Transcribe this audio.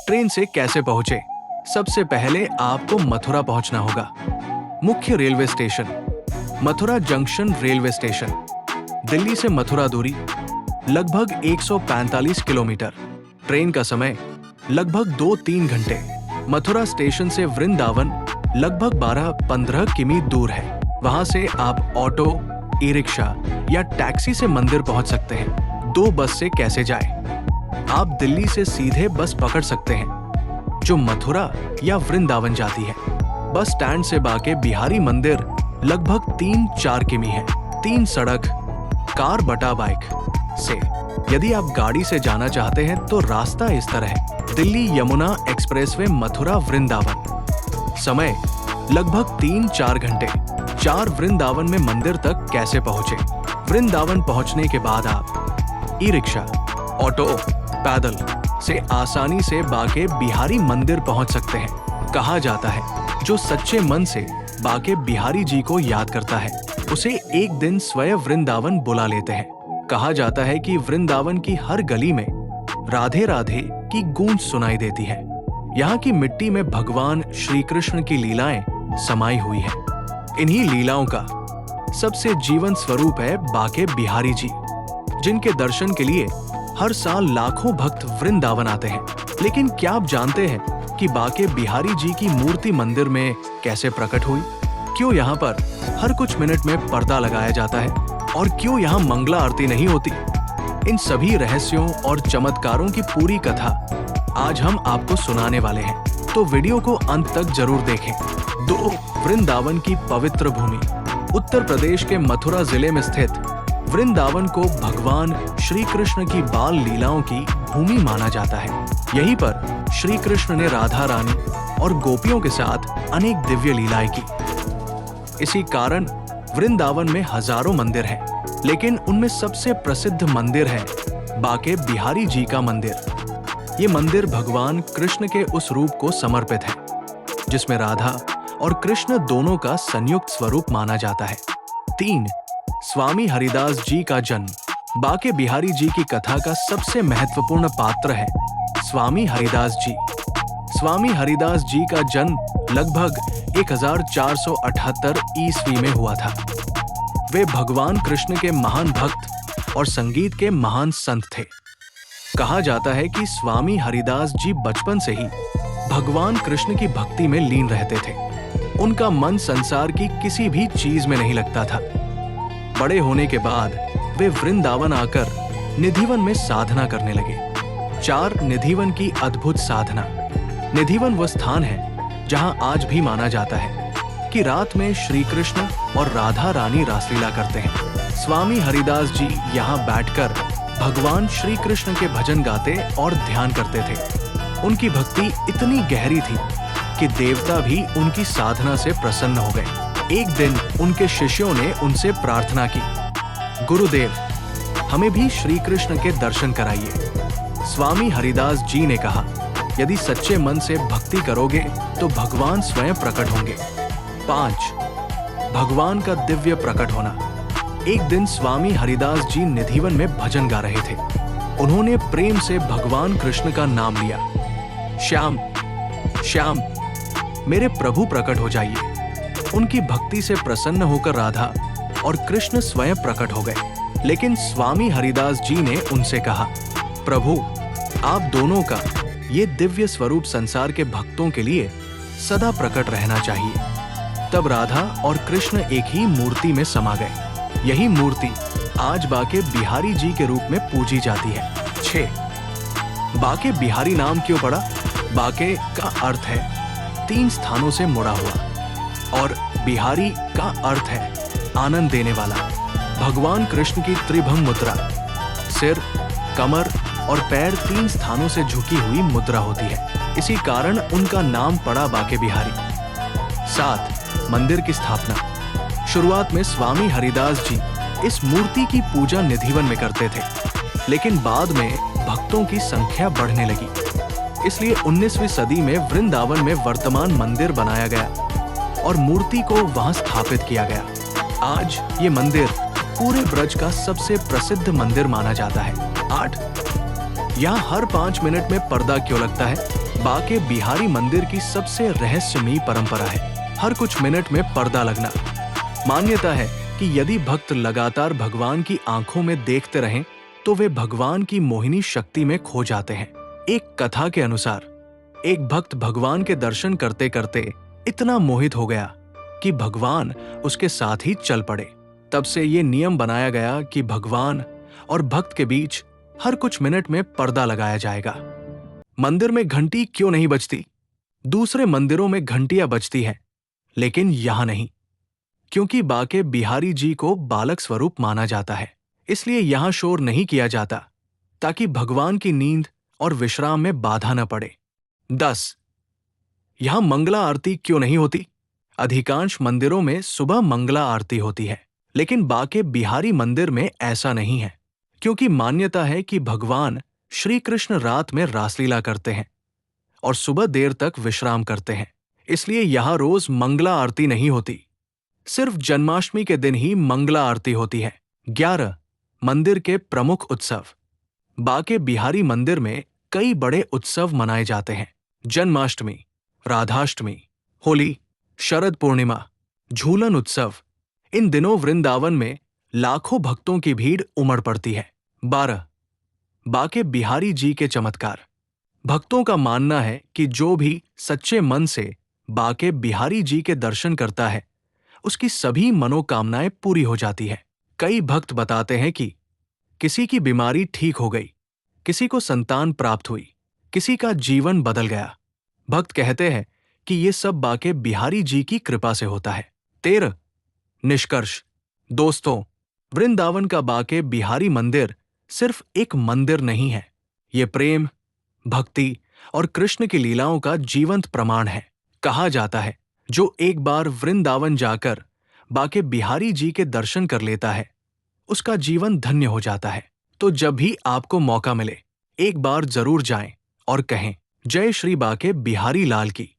Train से कैसे पहुंचे? सबसे पहले आपको मथुरा पहुंचना होगा। मुख्य railway station Mathura junction railway station. Delhi से मथुरा दूरी लगभग 145 किलोमीटर। ट्रेन का समय लगभग 2-3 घंटे। मथुरा स्टेशन से वृंदावन लगभग 12-15 किमी दूर है। वहां से आप ऑटो, ई रिक्शा या टैक्सी से मंदिर पहुंच सकते हैं। 2 बस से कैसे जाएं? आप दिल्ली से सीधे बस पकड़ सकते हैं जो मथुरा या वृंदावन जाती है। बस स्टैंड से बाके बिहारी मंदिर लगभग 3-4 किमी है। 3 सड़क, कार बटा बाइक से। यदि आप गाड़ी से जाना चाहते हैं तो रास्ता इस तरह है। दिल्ली यमुना एक्सप्रेसवे मथुरा वृंदावन। समय लगभग 3-4 घंटे। 4 वृंदावन में मंदिर तक कैसे पहुंचे? वृंदावन पहुंचने के बाद आप ई रिक्शा, ऑटो, पैदल से आसानी से बाके बिहारी मंदिर पहुंच सकते हैं। कहा जाता है जो सच्चे मन से बाके बिहारी जी को याद करता है उसे एक दिन स्वयं वृंदावन बुला लेते हैं। कहा जाता है कि वृंदावन की हर गली में राधे राधे की गूंज सुनाई देती है। यहाँ की मिट्टी में भगवान श्री कृष्ण की लीलाएं समाई हुई है। इन्हीं लीलाओं का सबसे जीवन स्वरूप है बाके बिहारी जी, जिनके दर्शन के लिए हर साल लाखों भक्त वृंदावन आते हैं। लेकिन क्या आप जानते हैं कि बाके बिहारी जी की मूर्ति मंदिर में कैसे प्रकट हुई? क्यों यहाँ पर हर कुछ मिनट में पर्दा लगाया जाता है और क्यों यहाँ मंगला आरती नहीं होती? इन सभी रहस्यों और चमत्कारों की पूरी कथा आज हम आपको सुनाने वाले हैं, तो वीडियो को अंत तक जरूर देखें। 2 वृंदावन की पवित्र भूमि। उत्तर प्रदेश के मथुरा जिले में स्थित वृंदावन को भगवान श्री कृष्ण की बाल लीलाओं की भूमि माना जाता है। यहीं पर श्री कृष्ण ने राधा रानी और गोपियों के साथ अनेक दिव्य लीलाएं की। इसी कारण वृंदावन में हजारों मंदिर हैं, लेकिन उनमें सबसे प्रसिद्ध मंदिर है बाके बिहारी जी का मंदिर। ये मंदिर भगवान कृष्ण के उस रूप को समर्पित है जिसमें राधा और कृष्ण दोनों का संयुक्त स्वरूप माना जाता है। 3 स्वामी हरिदास जी का जन्म। बाके बिहारी जी की कथा का सबसे महत्वपूर्ण पात्र है स्वामी हरिदास जी। स्वामी हरिदास जी का जन्म लगभग 1478 ईस्वी में हुआ था। वे भगवान कृष्ण के महान भक्त और संगीत के महान संत थे। कहा जाता है कि स्वामी हरिदास जी बचपन से ही भगवान कृष्ण की भक्ति में लीन रहते थे। उनका मन संसार की किसी भी चीज में नहीं लगता था। बड़े होने के बाद वे वृंदावन आकर निधिवन में साधना करने लगे। 4 निधिवन की अद्भुत साधना। निधिवन वह स्थान है जहां आज भी माना जाता है कि रात में श्री कृष्ण और राधा रानी रासलीला करते हैं। स्वामी हरिदास जी यहाँ बैठकर भगवान श्री कृष्ण के भजन गाते और ध्यान करते थे। उनकी भक्ति इतनी गहरी थी कि देवता भी उनकी साधना से प्रसन्न हो गए। एक दिन उनके शिष्यों ने उनसे प्रार्थना की, गुरुदेव, हमें भी श्री कृष्ण के दर्शन कराइए। स्वामी हरिदास जी ने कहा, यदि सच्चे मन से भक्ति करोगे तो भगवान स्वयं प्रकट होंगे। 5 भगवान का दिव्य प्रकट होना। एक दिन स्वामी हरिदास जी निधिवन में भजन गा रहे थे। उन्होंने प्रेम से भगवान कृष्ण का नाम लिया, श्याम श्याम, मेरे प्रभु प्रकट हो जाइए। उनकी भक्ति से प्रसन्न होकर राधा और कृष्ण स्वयं प्रकट हो गए। लेकिन स्वामी हरिदास जी ने उनसे कहा, प्रभु, आप दोनों का ये दिव्य स्वरूप संसार के भक्तों के लिए सदा प्रकट रहना चाहिए। तब राधा और कृष्ण एक ही मूर्ति में समा गए। यही मूर्ति आज बाके बिहारी जी के रूप में पूजी जाती है। 6 बाके बिहारी नाम क्यों पड़ा? बाके का अर्थ है 3 स्थानों से मुड़ा हुआ और बिहारी का अर्थ है आनंद देने वाला। भगवान कृष्ण की त्रिभंग मुद्रा, सिर, कमर और पैर 3 स्थानों से झुकी हुई मुद्रा होती है। इसी कारण उनका नाम पड़ा बाके बिहारी। 7 मंदिर की स्थापना। शुरुआत में स्वामी हरिदास जी इस मूर्ति की पूजा निधिवन में करते थे, लेकिन बाद में भक्तों की संख्या बढ़ने लगी, इसलिए 19वीं सदी में वृंदावन में वर्तमान मंदिर बनाया गया और मूर्ति को वहां स्थापित किया गया। आज ये मंदिर पूरे ब्रज का सबसे प्रसिद्ध मंदिर माना जाता है। 8 यहाँ हर 5 मिनट में पर्दा क्यों लगता है? बाके बिहारी मंदिर की सबसे रहस्यमयी परंपरा है हर कुछ मिनट में पर्दा लगना। मान्यता है कि यदि भक्त लगातार भगवान की आंखों में देखते रहें तो वे भगवान की मोहिनी शक्ति में खो जाते हैं। एक कथा के अनुसार एक भक्त भगवान के दर्शन करते करते इतना मोहित हो गया कि भगवान उसके साथ ही चल पड़े। तब से ये नियम बनाया गया कि भगवान और भक्त के बीच हर कुछ मिनट में पर्दा लगाया जाएगा। मंदिर में घंटी क्यों नहीं बजती? दूसरे मंदिरों में घंटियां बजती हैं, लेकिन यहां नहीं, क्योंकि बाके बिहारी जी को बालक स्वरूप माना जाता है। इसलिए यहां शोर नहीं किया जाता ताकि भगवान की नींद और विश्राम में बाधा न पड़े। 10. यहां मंगला आरती क्यों नहीं होती? अधिकांश मंदिरों में सुबह मंगला आरती होती है, लेकिन बाके बिहारी मंदिर में ऐसा नहीं है, क्योंकि मान्यता है कि भगवान श्री कृष्ण रात में रासलीला करते हैं और सुबह देर तक विश्राम करते हैं। इसलिए यहां रोज मंगला आरती नहीं होती। सिर्फ जन्माष्टमी के दिन ही मंगला आरती होती है। 11. मंदिर के प्रमुख उत्सव। बाके बिहारी मंदिर में कई बड़े उत्सव मनाए जाते हैं। जन्माष्टमी, राधाष्टमी, होली, शरद पूर्णिमा, झूलन उत्सव। इन दिनों वृंदावन में लाखों भक्तों की भीड़ उमड़ पड़ती है। 12. बाके बिहारी जी के चमत्कार। भक्तों का मानना है कि जो भी सच्चे मन से बाके बिहारी जी के दर्शन करता है उसकी सभी मनोकामनाएं पूरी हो जाती है। कई भक्त बताते हैं कि किसी की बीमारी ठीक हो गई, किसी को संतान प्राप्त हुई, किसी का जीवन बदल गया। भक्त कहते हैं कि ये सब बाके बिहारी जी की कृपा से होता है। 13. निष्कर्ष। दोस्तों, वृंदावन का बाके बिहारी मंदिर सिर्फ एक मंदिर नहीं है, ये प्रेम, भक्ति और कृष्ण की लीलाओं का जीवंत प्रमाण है। कहा जाता है जो एक बार वृंदावन जाकर बाके बिहारी जी के दर्शन कर लेता है उसका जीवन धन्य हो जाता है। तो जब भी आपको मौका मिले एक बार जरूर जाएं और कहें, जय श्री बाके बिहारी लाल की।